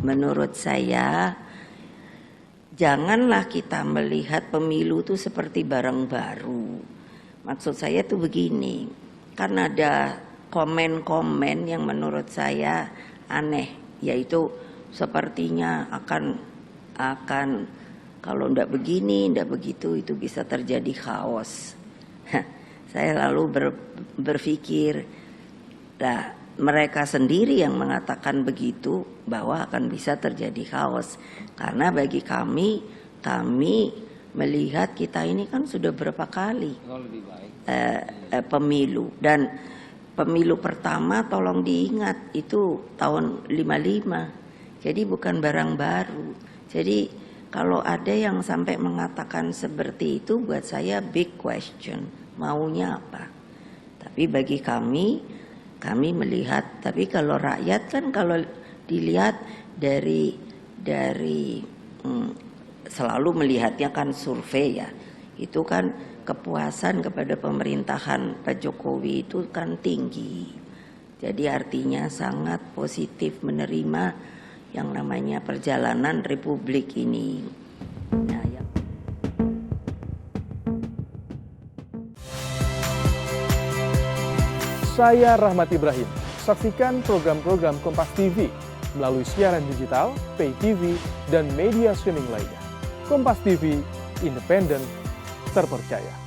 menurut saya janganlah kita melihat pemilu itu seperti barang baru. Maksud saya tuh begini, karena ada komen-komen yang menurut saya aneh, yaitu sepertinya akan kalau ndak begini, ndak begitu, itu bisa terjadi chaos. Saya lalu berpikir, lah mereka sendiri yang mengatakan begitu bahwa akan bisa terjadi chaos. Karena bagi kami melihat kita ini kan sudah berapa kali pemilu, dan pemilu pertama tolong diingat itu tahun 55. Jadi bukan barang baru. Jadi kalau ada yang sampai mengatakan seperti itu, buat saya big question, maunya apa? Tapi bagi kami melihat, tapi kalau rakyat kan kalau dilihat dari selalu melihatnya kan survei ya, itu kan kepuasan kepada pemerintahan Pak Jokowi itu kan tinggi. Jadi artinya sangat positif menerima yang namanya perjalanan Republik ini. Nah, Saya Rahmat Ibrahim. Saksikan program-program Kompas TV melalui siaran digital, pay TV, dan media streaming lainnya. Kompas TV, independen, terpercaya.